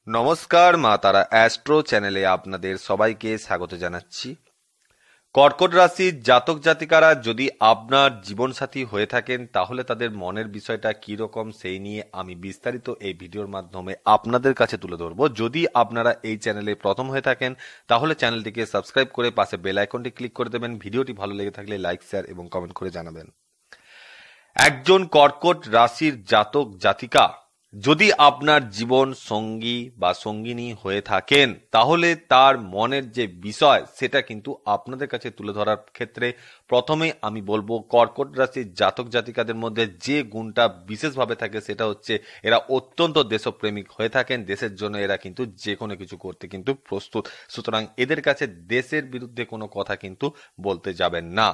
নমস্কার, মা তারা অ্যাস্ট্রো চ্যানেলে আপনাদের সবাইকে স্বাগত জানাচ্ছি। কর্কট রাশির জাতক জাতিকারা যদি আপনার জীবনসাথী হয়ে থাকেন তাহলে তাদের মনের বিষয়টা কি রকম সেই নিয়ে আমি বিস্তারিত এই ভিডিওর মাধ্যমে আপনাদের কাছে তুলে ধরবো। যদি আপনারা এই চ্যানেলে প্রথম হয়ে থাকেন তাহলে চ্যানেলটিকে সাবস্ক্রাইব করে পাশে বেল আইকনটি ক্লিক করে দেবেন। ভিডিওটি ভালো লেগে থাকলে লাইক, শেয়ার এবং কমেন্ট করে জানাবেন। একজন কর্কট রাশির জাতক জাতিকা যদি আপনার জীবন সঙ্গী বা সঙ্গিনী হয়ে থাকেন তাহলে তার মনের যে বিষয় সেটা কিন্তু আপনাদের কাছে তুলে ধরার ক্ষেত্রে প্রথমেই আমি বলবো, কর্কট রাশির জাতক জাতিকাদের মধ্যে যে গুণটা বিশেষভাবে থাকে সেটা হচ্ছে এরা অত্যন্ত দেশপ্রেমিক হয়ে থাকেন। দেশের জন্য এরা কিন্তু যে কোনো কিছু করতে কিন্তু প্রস্তুত। সুতরাং এদের কাছে দেশের বিরুদ্ধে কোনো কথা কিন্তু বলতে যাবেন না।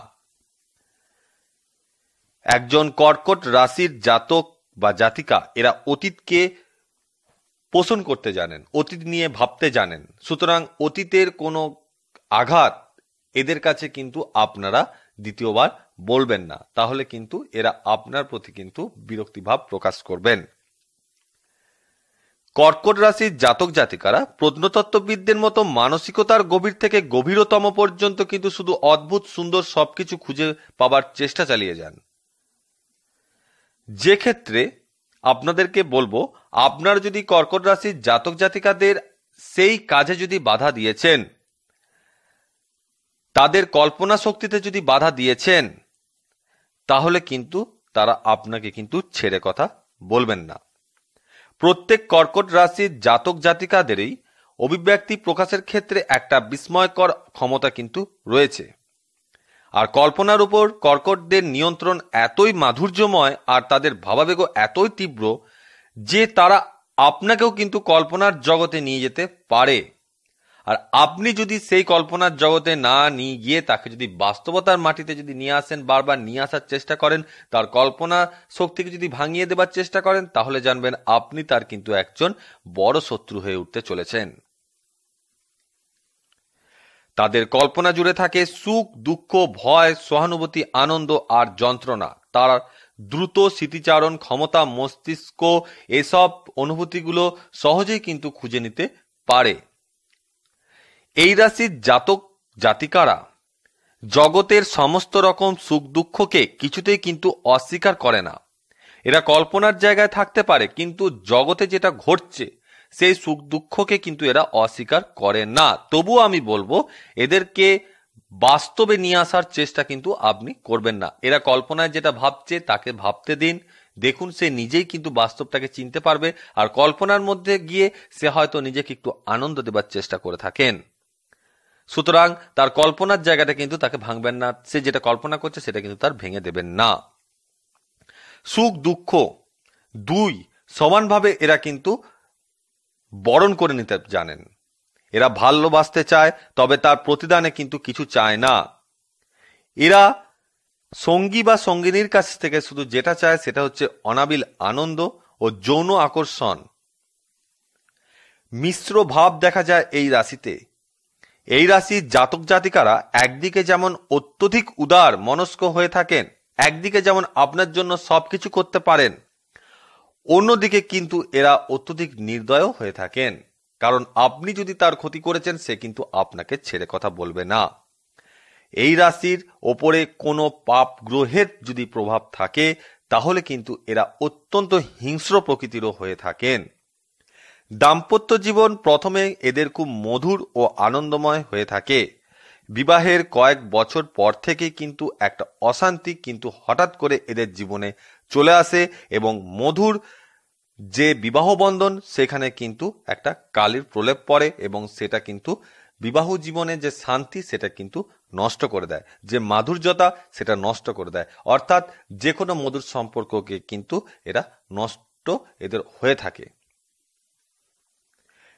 একজন কর্কট রাশির জাতক বা জাতিকা এরা অতীতকে পোষণ করতে জানেন, অতীত নিয়ে ভাবতে জানেন। সুতরাং অতীতের কোনো আঘাত এদের কাছে কিন্তু আপনারা দ্বিতীয়বার বলবেন না, তাহলে কিন্তু এরা আপনার প্রতি কিন্তু বিরক্তিভাব প্রকাশ করবেন। কর্কট রাশির জাতক জাতিকারা প্রত্নতত্ত্ববিদদের মতো মানসিকতার গভীর থেকে গভীরতম পর্যন্ত কিন্তু শুধু অদ্ভুত সুন্দর সবকিছু খুঁজে পাবার চেষ্টা চালিয়ে যান। যে ক্ষেত্রে আপনাদেরকে বলবো, আপনার যদি কর্কট রাশির জাতক জাতিকাদের সেই কাজে যদি বাধা দিয়েছেন, তাদের কল্পনা শক্তিতে যদি বাধা দিয়েছেন, তাহলে কিন্তু তারা আপনাকে কিন্তু ছেড়ে কথা বলবেন না। প্রত্যেক কর্কট রাশির জাতক জাতিকাদেরই অভিব্যক্তি প্রকাশের ক্ষেত্রে একটা বিস্ময়কর ক্ষমতা কিন্তু রয়েছে। আর কল্পনার উপর কর্কটদের নিয়ন্ত্রণ এতই মাধুর্যময় আর তাদের ভাবাবেগও এতই তীব্র যে তারা আপনাকেও কিন্তু কল্পনার জগতে নিয়ে যেতে পারে। আর আপনি যদি সেই কল্পনার জগতে না নিয়ে গিয়ে তাকে যদি বাস্তবতার মাটিতে যদি নিয়ে আসেন, বারবার নিয়ে আসার চেষ্টা করেন, তার কল্পনা শক্তিকে যদি ভাঙিয়ে দেবার চেষ্টা করেন, তাহলে জানবেন আপনি তার কিন্তু একজন বড় শত্রু হয়ে উঠতে চলেছেন। তাদের কল্পনা জুড়ে থাকে সুখ, দুঃখ, ভয়, সহানুভূতি, আনন্দ আর যন্ত্রণা। তার দ্রুত স্মৃতিচারণ ক্ষমতা মস্তিষ্ক এসব অনুভূতিগুলো সহজেই কিন্তু খুঁজে নিতে পারে। এই রাশির জাতক জাতিকারা জগতের সমস্ত রকম সুখ দুঃখকে কিছুতেই কিন্তু অস্বীকার করে না। এরা কল্পনার জায়গায় থাকতে পারে, কিন্তু জগতে যেটা ঘটছে সেই সুখ দুঃখকে কিন্তু এরা অস্বীকার করে না। তবুও আমি বলবো এদেরকে বাস্তবে নিয়ে আসার চেষ্টা কিন্তু আপনি করবেন না। এরা কল্পনায় যেটা ভাবছে তাকে ভাবতে দিন, দেখুন সে নিজেই কিন্তু বাস্তবটাকে চিনতে পারবে। আর কল্পনার মধ্যে গিয়ে সে হয়তো নিজেকে একটু আনন্দ দেবার চেষ্টা করে থাকেন। সুতরাং তার কল্পনার জায়গাটা কিন্তু তাকে ভাঙবেন না, সে যেটা কল্পনা করছে সেটা কিন্তু তার ভেঙে দেবেন না। সুখ দুঃখ দুই সমানভাবে এরা কিন্তু বরণ করে নিতে জানেন। এরা ভালোবাসতে চায়, তবে তার প্রতিদানে কিন্তু কিছু চায় না। এরা সঙ্গী বা সঙ্গিনীর কাছ থেকে শুধু যেটা চায় সেটা হচ্ছে অনাবিল আনন্দ ও যৌন আকর্ষণ। মিশ্র ভাব দেখা যায় এই রাশিতে। এই রাশির জাতক জাতিকারা একদিকে যেমন অত্যধিক উদার মনস্ক হয়ে থাকেন, একদিকে যেমন আপনার জন্য সবকিছু করতে পারেন, অন্যদিকে কিন্তু এরা অত্যধিক নির্দয় হয়ে থাকেন। কারণ আপনি যদি তার ক্ষতি করেছেন সে কিন্তু আপনাকে ছেড়ে কথা বলবে না। এই রাশির ওপরে কোনো পাপ গ্রহের যদি প্রভাব থাকে তাহলে কিন্তু এরা অত্যন্ত হিংস্র প্রকৃতিরও হয়ে থাকেন। দাম্পত্য জীবন প্রথমে এদের খুব মধুর ও আনন্দময় হয়ে থাকে। বিবাহের কয়েক বছর পর থেকে কিন্তু একটা অশান্তি কিন্তু হঠাৎ করে এদের জীবনে চলে আসে এবং মধুর যে বিবাহ বন্ধন সেখানে কিন্তু একটা কালির প্রলেপ পড়ে এবং সেটা কিন্তু বিবাহ জীবনে যে শান্তি সেটা কিন্তু নষ্ট করে দেয়, যে মাধুর্যতা সেটা নষ্ট করে দেয়। অর্থাৎ যে কোনো মধুর সম্পর্ককে কিন্তু এরা নষ্ট এদের হয়ে থাকে।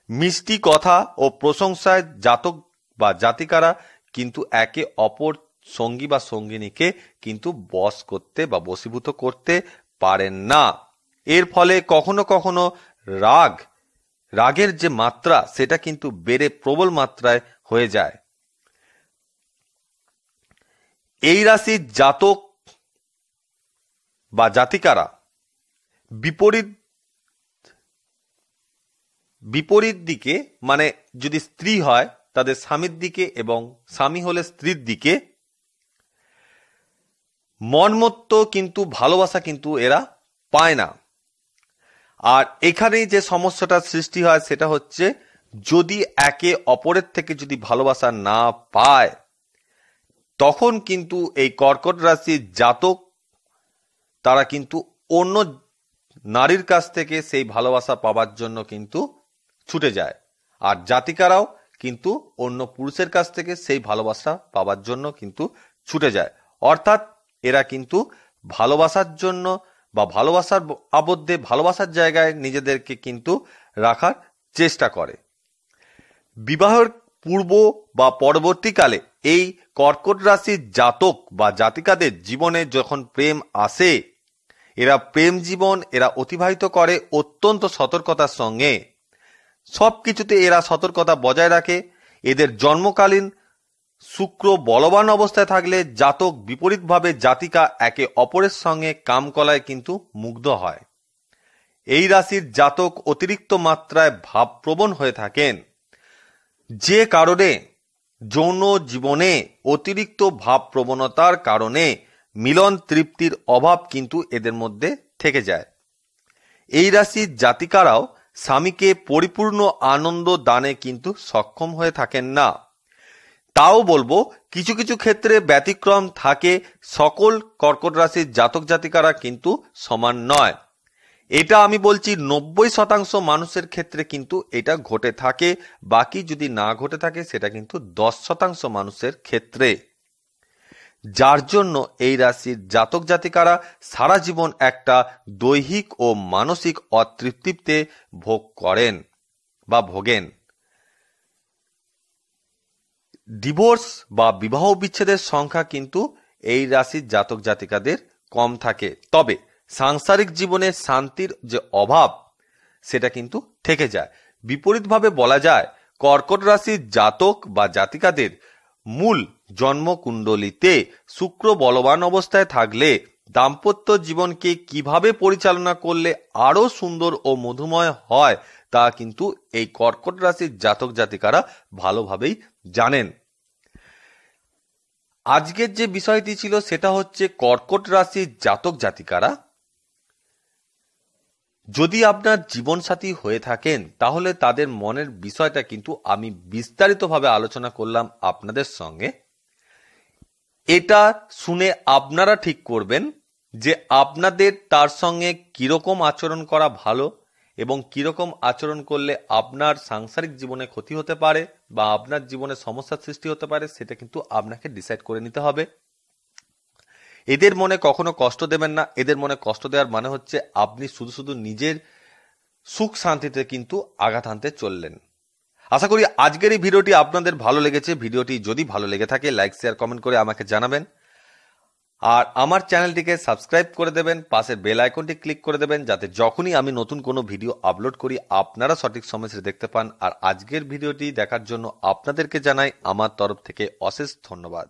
মিষ্টি কথা ও প্রশংসায় জাতক বা জাতিকারা কিন্তু একে অপর সঙ্গী বা সঙ্গিনীকে কিন্তু বশ করতে বা বশীভূত করতে পারেন না। এর ফলে কখনো কখনো রাগের যে মাত্রা সেটা কিন্তু বেড়ে প্রবল মাত্রায় হয়ে যায়। এই রাশির জাতক বা জাতিকারা বিপরীত বিপরীত দিকে, মানে যদি স্ত্রী হয় তাদের স্বামীর দিকে এবং স্বামী হলে স্ত্রীর দিকে মনমত্ত কিন্তু ভালোবাসা কিন্তু এরা পায় না। আর এখানেই যে সমস্যাটা সৃষ্টি হয় সেটা হচ্ছে, যদি একে অপরের থেকে যদি ভালোবাসা না পায় তখন কিন্তু এই কর্কট রাশির জাতক তারা কিন্তু অন্য নারীর কাছ থেকে সেই ভালোবাসা পাওয়ার জন্য কিন্তু ছুটে যায়, আর জাতিকারাও কিন্তু অন্য পুরুষের কাছ থেকে সেই ভালোবাসা পাওয়ার জন্য কিন্তু ছুটে যায়। অর্থাৎ এরা কিন্তু ভালোবাসার জন্য বা ভালোবাসার আবদ্ধে ভালোবাসার জায়গায় নিজেদেরকে কিন্তু রাখার চেষ্টা করে। বিবাহের পূর্ব বা পরবর্তীকালে এই কর্কট রাশির জাতক বা জাতিকাদের জীবনে যখন প্রেম আসে, এরা প্রেম জীবন এরা অতিবাহিত করে অত্যন্ত সতর্কতার সঙ্গে। সবকিছুতে এরা সতর্কতা বজায় রাখে। এদের জন্মকালীন শুক্র বলবান অবস্থায় থাকলে জাতক বিপরীতভাবে জাতিকা একে অপরের সঙ্গে কামকলায় কিন্তু মুগ্ধ হয়। এই রাশির জাতক অতিরিক্ত মাত্রায় ভাবপ্রবণ হয়ে থাকেন, যে কারণে যৌন জীবনে অতিরিক্ত ভাবপ্রবণতার কারণে মিলন তৃপ্তির অভাব কিন্তু এদের মধ্যে থেকে যায়। এই রাশির জাতিকারাও স্বামীকে পরিপূর্ণ আনন্দ দানে কিন্তু সক্ষম হয়ে থাকেন না। তাও বলবো কিছু কিছু ক্ষেত্রে ব্যতিক্রম থাকে, সকল কর্কট রাশির জাতক জাতিকারা কিন্তু সমান নয়। এটা আমি বলছি 90% মানুষের ক্ষেত্রে কিন্তু এটা ঘটে থাকে, বাকি যদি না ঘটে থাকে সেটা কিন্তু 10% মানুষের ক্ষেত্রে, যার জন্য এই রাশির জাতক জাতিকারা সারা জীবন একটা দৈহিক ও মানসিক অতৃপ্তিতে ভোগ করেন বা ভোগেন। ডিভোর্স বা বিবাহ বিচ্ছেদের সংখ্যা কিন্তু এই রাশির জাতক জাতিকাদের কম থাকে, তবে সাংসারিক জীবনে শান্তির যে অভাব সেটা কিন্তু থেকে যায়। বিপরীতভাবে বলা যায়, কর্কট রাশির জাতক বা জাতিকাদের মূল জন্মকুণ্ডলিতে শুক্র বলবান অবস্থায় থাকলে দাম্পত্য জীবনকে কিভাবে পরিচালনা করলে আরো সুন্দর ও মধুময় হয় তা কিন্তু এই কর্কট রাশির জাতক জাতিকারা ভালোভাবেই জানেন। আজকের যে বিষয়টি ছিল সেটা হচ্ছে, কর্কট রাশির জাতক জাতিকারা যদি আপনার জীবনসাথী হয়ে থাকেন তাহলে তাদের মনের বিষয়টা কিন্তু আমি বিস্তারিতভাবে আলোচনা করলাম আপনাদের সঙ্গে। এটা শুনে আপনারা ঠিক করবেন যে আপনাদের তার সঙ্গে কিরকম আচরণ করা ভালো এবং কিরকম আচরণ করলে আপনার সাংসারিক জীবনে ক্ষতি হতে পারে বা আপনার জীবনে সমস্যার সৃষ্টি হতে পারে, সেটা কিন্তু আপনাকে ডিসাইড করে নিতে হবে। এদের মনে কখনো কষ্ট দেবেন না। এদের মনে কষ্ট দেওয়ার মানে হচ্ছে আপনি শুধু শুধু নিজের সুখ শান্তিতে কিন্তু আঘাত হানতে চললেন। আশা করি আজকের এই ভিডিওটি আপনাদের ভালো লেগেছে। ভিডিওটি যদি ভালো লেগে থাকে লাইক শেয়ার কমেন্ট করে আমাকে জানাবেন, আর আমার চ্যানেলটিকে সাবস্ক্রাইব করে দেবেন, পাশের বেল আইকনটি ক্লিক করে দেবেন যাতে যখনই আমি নতুন কোনো ভিডিও আপলোড করি আপনারা সঠিক সময় সেটা দেখতে পান। আর আজকের ভিডিওটি দেখার জন্য আপনাদেরকে জানাই আমার তরফ থেকে অশেষ ধন্যবাদ।